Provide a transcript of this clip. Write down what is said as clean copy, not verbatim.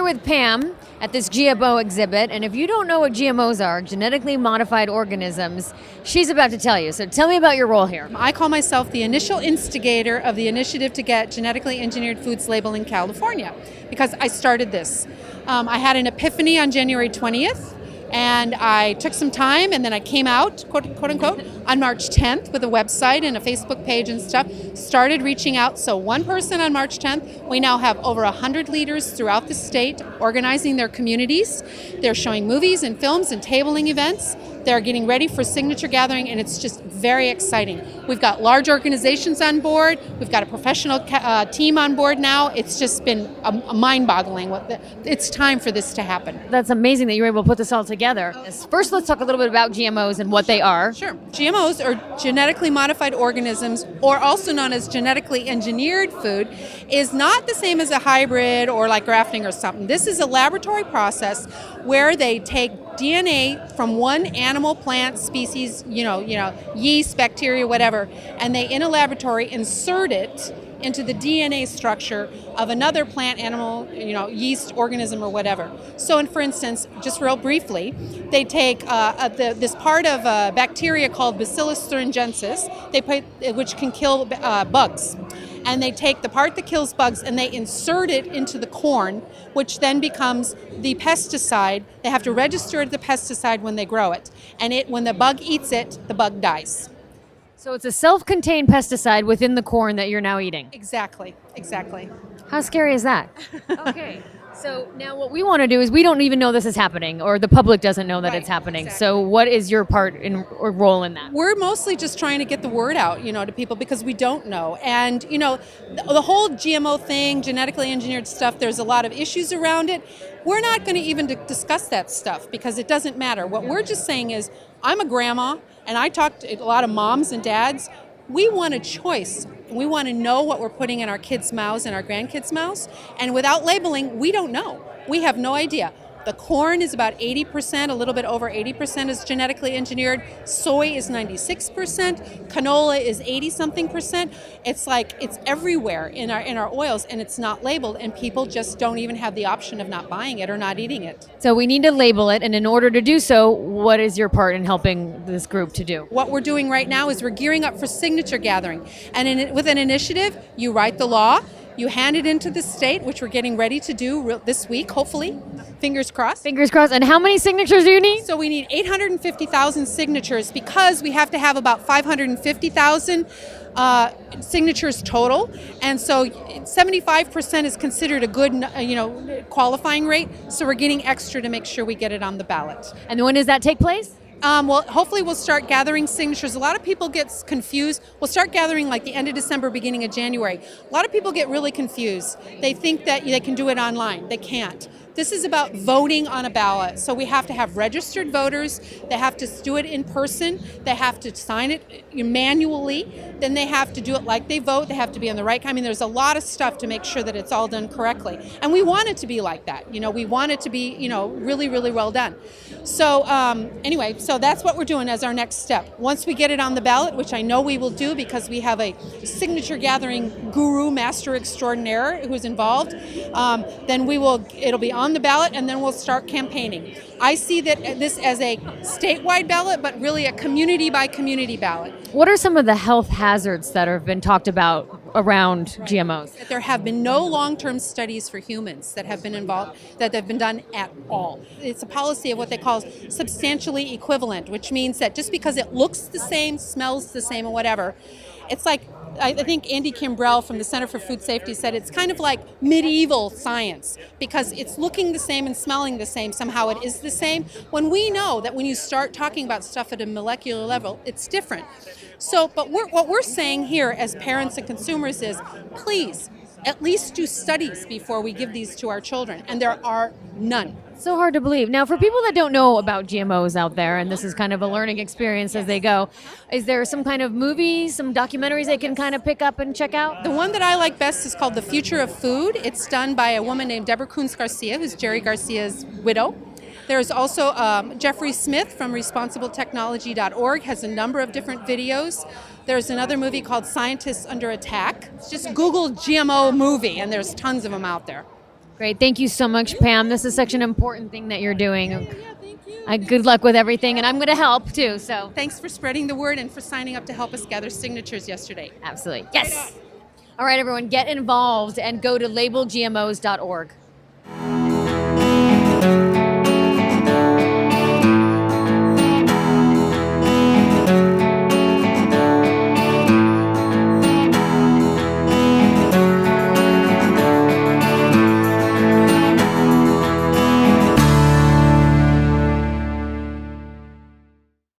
with Pamm at this GMO exhibit, and if you don't know what GMOs are, genetically modified organisms, she's about to tell you. So tell me about your role here. I call myself the initial instigator of the initiative to get genetically engineered foods labeled in California, because I started this. I had an epiphany on January 20th, and I took some time, and then I came out, quote unquote, on March 10th with a website and a Facebook page and stuff, started reaching out. So one person on March 10th, we now have over 100 leaders throughout the state organizing their communities. They're showing movies and films and tabling events. They're getting ready for signature gathering, and it's just very exciting. We've got large organizations on board. We've got a professional team on board now. It's just been mind-boggling. It's time for this to happen. That's amazing that you were able to put this all together. First, let's talk a little bit about GMOs and what they are. Sure. GMOs are genetically modified organisms, or also known as genetically engineered food, is not the same as a hybrid or like grafting or something. This is a laboratory process where they take DNA from one animal, plant, species, yeast, bacteria, whatever, and they, in a laboratory, insert it into the DNA structure of another plant, animal, yeast, organism, or whatever. So, for instance, just real briefly, they take this part of a bacteria called Bacillus thuringiensis, which can kill bugs. And they take the part that kills bugs and they insert it into the corn, which then becomes the pesticide. They have to register the pesticide when they grow it. And when the bug eats it, the bug dies. So it's a self-contained pesticide within the corn that you're now eating. Exactly. How scary is that? Okay. So now what we want to do is we don't even know this is happening, or the public doesn't know that it's happening. Exactly. So what is your part or role in that? We're mostly just trying to get the word out, to people, because we don't know. And, the whole GMO thing, genetically engineered stuff, there's a lot of issues around it. We're not going to even discuss that stuff because it doesn't matter. What we're just saying is, I'm a grandma, and I talk to a lot of moms and dads. We want a choice. We want to know what we're putting in our kids' mouths and our grandkids' mouths. And without labeling, we don't know. We have no idea. The corn is about 80%, a little bit over 80% is genetically engineered. Soy is 96%. Canola is 80-something%. It's like it's everywhere in our oils, and it's not labeled, and people just don't even have the option of not buying it or not eating it. So we need to label it, and in order to do so, what is your part in helping this group to do? What we're doing right now is we're gearing up for signature gathering. And with an initiative, you write the law, you hand it into the state, which we're getting ready to do this week, hopefully. Fingers crossed. Fingers crossed. And how many signatures do you need? So we need 850,000 signatures because we have to have about 550,000 signatures total. And so 75% is considered a good, qualifying rate. So we're getting extra to make sure we get it on the ballot. And when does that take place? Well, hopefully we'll start gathering signatures. A lot of people get confused. We'll start gathering like the end of December, beginning of January. A lot of people get really confused. They think that they can do it online. They can't. This is about voting on a ballot. So we have to have registered voters. They have to do it in person. They have to sign it manually. Then they have to do it like they vote. They have to be on the right. There's a lot of stuff to make sure that it's all done correctly. And we want it to be like that. We want it to be, really, really well done. So anyway, so that's what we're doing as our next step. Once we get it on the ballot, which I know we will do because we have a signature gathering guru, master extraordinaire who's involved, then it'll be on the ballot, and then we'll start campaigning. I see that this as a statewide ballot, but really a community by community ballot. What are some of the health hazards that have been talked about around GMOs? There have been no long-term studies for humans that have been involved, that have been done at all. It's a policy of what they call substantially equivalent, which means that just because it looks the same, smells the same, or whatever, it's like, I think Andy Kimbrell from the Center for Food Safety said it's kind of like medieval science because it's looking the same and smelling the same. Somehow it is the same. When we know that when you start talking about stuff at a molecular level, it's different. So, but what we're saying here as parents and consumers is, please, at least do studies before we give these to our children, and there are none. So hard to believe. Now, for people that don't know about GMOs out there, and this is kind of a learning experience as they go, is there some kind of movies, some documentaries they can kind of pick up and check out? The one that I like best is called The Future of Food. It's done by a woman named Deborah Coons Garcia, who's Jerry Garcia's widow. There's also Jeffrey Smith from responsibletechnology.org has a number of different videos. There's another movie called Scientists Under Attack. Just Google GMO movie, and there's tons of them out there. Great. Thank you so much, Pam. This is such an important thing that you're doing. Yeah, thank you. Good luck with everything, and I'm going to help too. So Thanks for spreading the word and for signing up to help us gather signatures yesterday. absolutely. Yes. All right, everyone, get involved and go to labelgmos.org.